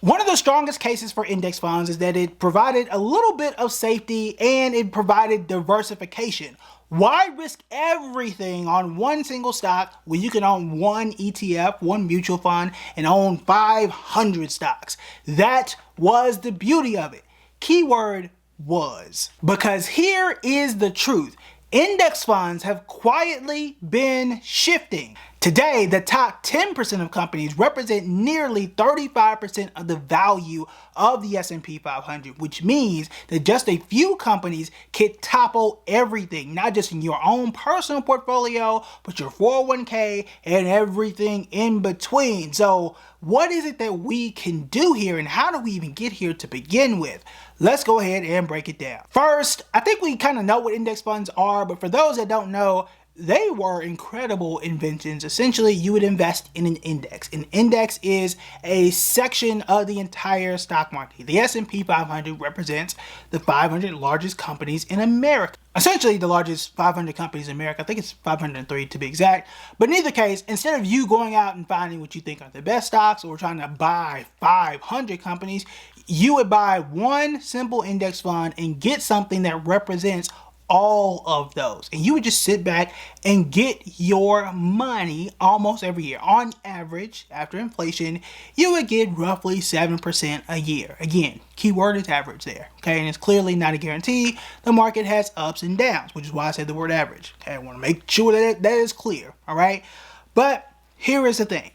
One of the strongest cases for index funds is that it provided a little bit of safety and it provided diversification. Why risk everything on one single stock when you can own one ETF, one mutual fund, and own 500 stocks? That was the beauty of it. Keyword was. Because here is the truth. Index funds have quietly been shifting. Today, the top 10% of companies represent nearly 35% of the value of the S&P 500, which means that just a few companies can topple everything, not just in your own personal portfolio, but your 401k and everything in between. So what is it that we can do here, and how do we even get here to begin with? Let's go ahead and break it down. First, I think we kind of know what index funds are, but for those that don't know, they were incredible inventions. Essentially, you would invest in an index. An index is a section of the entire stock market. The S&P 500 represents the 500 largest companies in America. Essentially, the largest 500 companies in America. I think it's 503 to be exact. But in either case, instead of you going out and finding what you think are the best stocks or trying to buy 500 companies, you would buy one simple index fund and get something that represents all of those, and you would just sit back and get your money almost every year. On average, after inflation, you would get roughly 7% a year. Again, keyword is average there, okay? And it's clearly not a guarantee. The market has ups and downs, which is why I said the word average. Okay, I want to make sure that that is clear, all right? But here is the thing.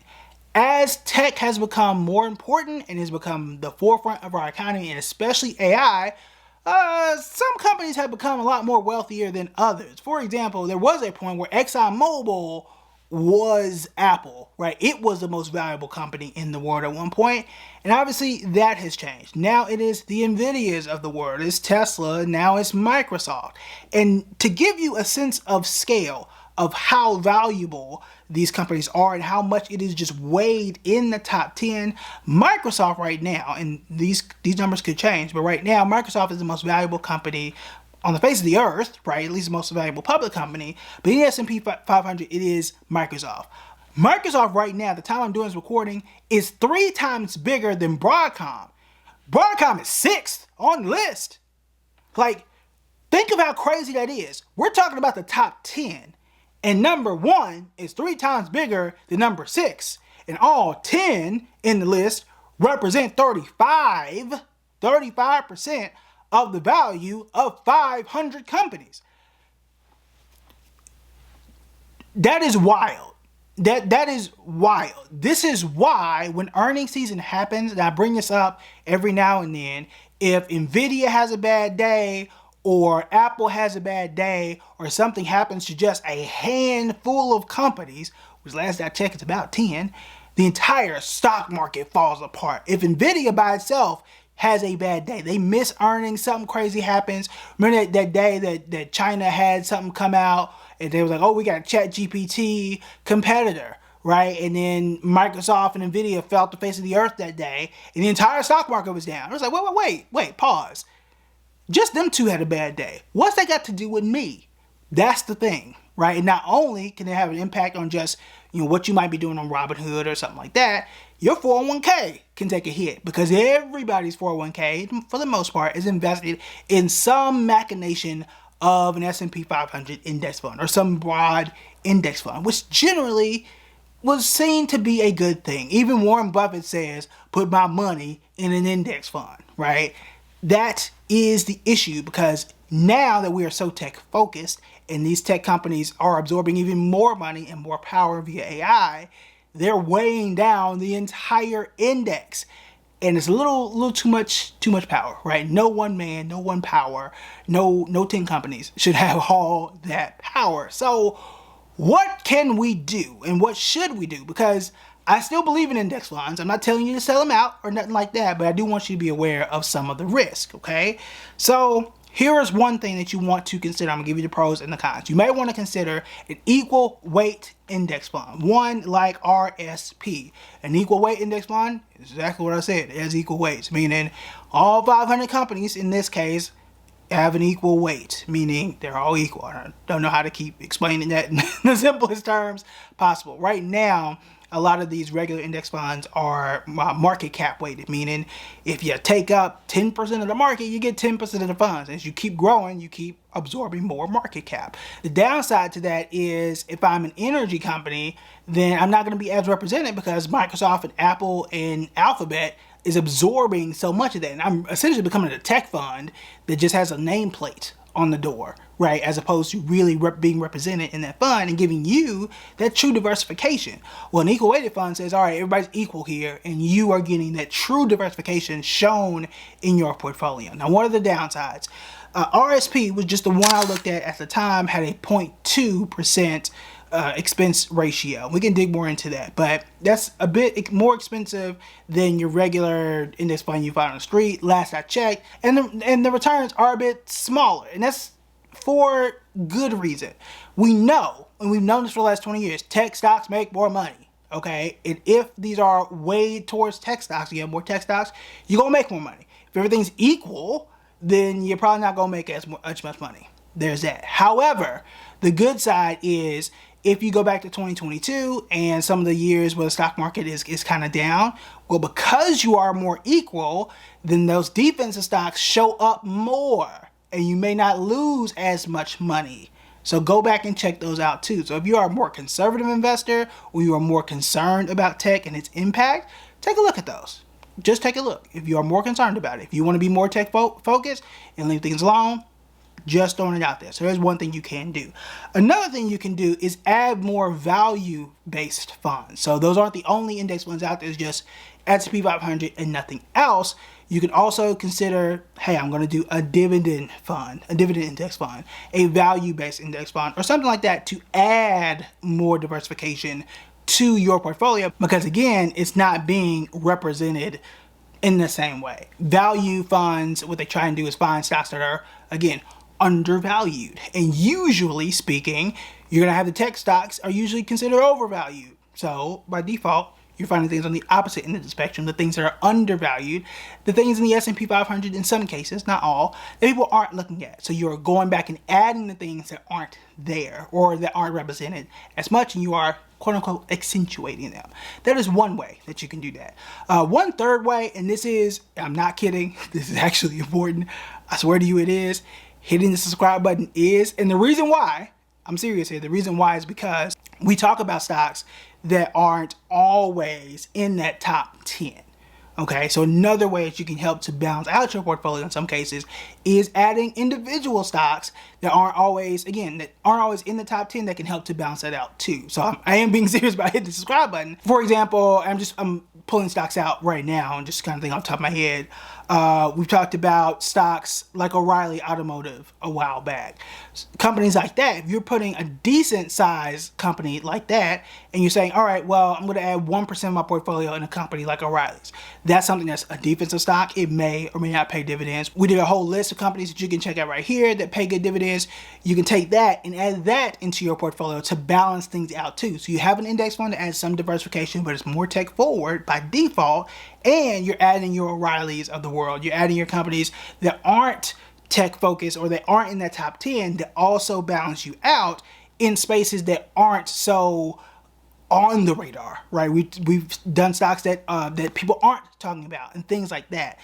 As tech has become more important and has become the forefront of our economy, and especially AI, some companies have become a lot more wealthier than others. For example, there was a point where ExxonMobil was Apple, right? It was the most valuable company in the world at one point, and obviously that has changed. Now it is the Nvidias of the world. It's Tesla, now it's Microsoft. And to give you a sense of scale of how valuable these companies are and how much it is just weighed in the top 10, Microsoft right now, and these numbers could change, but right now Microsoft is the most valuable company on the face of the earth, right? At least the most valuable public company. But in the S&P 500, it is Microsoft. Microsoft right now, the time I'm doing this recording, is 3 times bigger than Broadcom. Broadcom is 6th on the list. Like, think of how crazy that is. We're talking about the top 10. And number 1 is 3 times bigger than number 6. And all 10 in the list represent 35% of the value of 500 companies. That is wild. That is wild. This is why when earnings season happens, and I bring this up every now and then, if Nvidia has a bad day, or Apple has a bad day, or something happens to just a handful of companies, which last I checked it's about 10, the entire stock market falls apart. If Nvidia by itself has a bad day, they miss earnings, something crazy happens. Remember that day that China had something come out and they was like, oh, we got a ChatGPT competitor, right? And then Microsoft and Nvidia fell off the face of the earth that day and the entire stock market was down. It was like, wait, pause. Just them two had a bad day. What's that got to do with me? That's the thing, right? And not only can it have an impact on just, what you might be doing on Robinhood or something like that, your 401k can take a hit because everybody's 401k, for the most part, is invested in some machination of an S&P 500 index fund or some broad index fund, which generally was seen to be a good thing. Even Warren Buffett says, put my money in an index fund, right? That is the issue, because now that we are so tech focused and these tech companies are absorbing even more money and more power via AI, they're weighing down the entire index. And it's a little too much power, right? No one man, no one power, no 10 companies should have all that power. So what can we do and what should we do? Because I still believe in index funds. I'm not telling you to sell them out or nothing like that, but I do want you to be aware of some of the risk, okay? So here is one thing that you want to consider. I'm gonna give you the pros and the cons. You may want to consider an equal weight index fund, one like RSP. An equal weight index fund is exactly what I said. It has equal weights, meaning all 500 companies in this case have an equal weight, meaning they're all equal. I don't know how to keep explaining that in the simplest terms possible. Right now, a lot of these regular index funds are market cap weighted, meaning if you take up 10% of the market, you get 10% of the funds. As you keep growing, you keep absorbing more market cap. The downside to that is if I'm an energy company, then I'm not going to be as represented because Microsoft and Apple and Alphabet is absorbing so much of that. And I'm essentially becoming a tech fund that just has a nameplate on the door, right? As opposed to really being represented in that fund and giving you that true diversification. Well, an equal weighted fund says, all right, everybody's equal here, and you are getting that true diversification shown in your portfolio. Now, what are the downsides? RSP was just the one I looked at the time, had a 0.2% expense ratio. We can dig more into that, but that's a bit more expensive than your regular index fund you find on the street. Last I checked, and the returns are a bit smaller, and that's for good reason. We know, and we've known this for the last 20 years, tech stocks make more money. Okay, and if these are weighed towards tech stocks, you have more tech stocks, you're gonna make more money. If everything's equal, then you're probably not gonna make as much money. There's that. However, the good side is if you go back to 2022 and some of the years where the stock market is kind of down, well, because you are more equal, then those defensive stocks show up more and you may not lose as much money. So go back and check those out too. So if you are a more conservative investor or you are more concerned about tech and its impact, take a look at those. Just take a look. If you are more concerned about it, if you want to be more tech focused and leave things alone, just throwing it out there. So there's one thing you can do. Another thing you can do is add more value-based funds. So those aren't the only index funds out there. It's just S&P 500 and nothing else. You can also consider, hey, I'm going to do a dividend fund, a dividend index fund, a value-based index fund, or something like that to add more diversification to your portfolio. Because again, it's not being represented in the same way. Value funds, what they try and do is find stocks that are, again, undervalued. And usually speaking, you're going to have the tech stocks are usually considered overvalued. So by default, you're finding things on the opposite end of the spectrum, the things that are undervalued, the things in the S&P 500 in some cases, not all, that people aren't looking at. So you're going back and adding the things that aren't there or that aren't represented as much, and you are quote unquote accentuating them. That is one way that you can do that. One third way, and this is, I'm not kidding, this is actually important, I swear to you it is, hitting the subscribe button is, and the reason why, I'm serious here, the reason why is because we talk about stocks that aren't always in that top 10. Okay, so another way that you can help to balance out your portfolio in some cases is adding individual stocks that aren't always, again, that aren't always in the top 10 that can help to balance that out too. So I am being serious about hitting the subscribe button. For example, I'm pulling stocks out right now and just kind of think off the top of my head. We've talked about stocks like O'Reilly Automotive a while back. Companies like that, if you're putting a decent size company like that and you're saying, all right, well, I'm going to add 1% of my portfolio in a company like O'Reilly's. That's something that's a defensive stock. It may or may not pay dividends. We did a whole list of companies that you can check out right here that pay good dividends. You can take that and add that into your portfolio to balance things out too. So you have an index fund that adds some diversification, but it's more tech forward by default, and you're adding your O'Reillys of the world. You're adding your companies that aren't tech focused or that aren't in that top 10 that also balance you out in spaces that aren't so on the radar, right? We've done stocks that that people aren't talking about and things like that.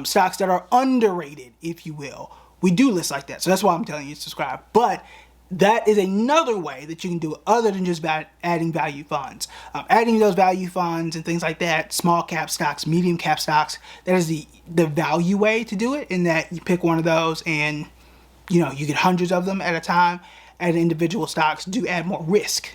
Stocks that are underrated, if you will. We do lists like that. So that's why I'm telling you to subscribe. But that is another way that you can do it other than just adding value funds. Adding those value funds and things like that, small cap stocks, medium cap stocks, that is the value way to do it, in that you pick one of those and you get hundreds of them at a time. And individual stocks do add more risk.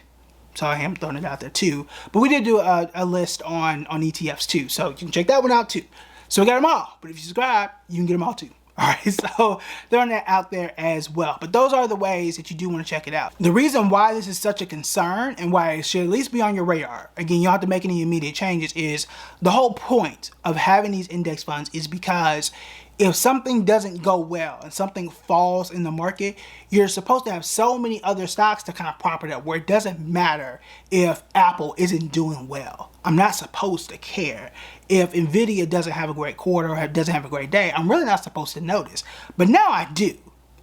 So I am throwing it out there too. But we did do a list on ETFs too. So you can check that one out too. So we got them all. But if you subscribe, you can get them all too. All right, so throwing that out there as well. But those are the ways that you do want to check it out. The reason why this is such a concern and why it should at least be on your radar, again, you don't have to make any immediate changes, is the whole point of having these index funds is because if something doesn't go well and something falls in the market, you're supposed to have so many other stocks to kind of prop it up, where it doesn't matter if Apple isn't doing well. I'm not supposed to care. If Nvidia doesn't have a great quarter or doesn't have a great day, I'm really not supposed to notice. But now I do.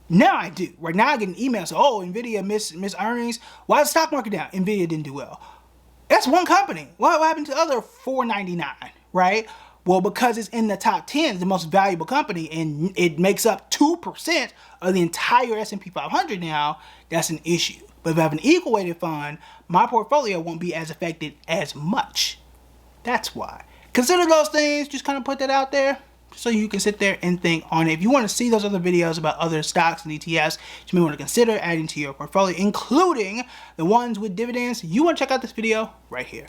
Now I do. Right now I get an email saying, oh, Nvidia missed earnings. Why is the stock market down? Nvidia didn't do well. That's one company. What happened to the other 499, right? Well, because it's in the top 10, the most valuable company, and it makes up 2% of the entire S&P 500 now, that's an issue. But if I have an equal weighted fund, my portfolio won't be as affected as much. That's why. Consider those things, just kind of put that out there so you can sit there and think on it. If you want to see those other videos about other stocks and ETFs you may want to consider adding to your portfolio, including the ones with dividends, you want to check out this video right here.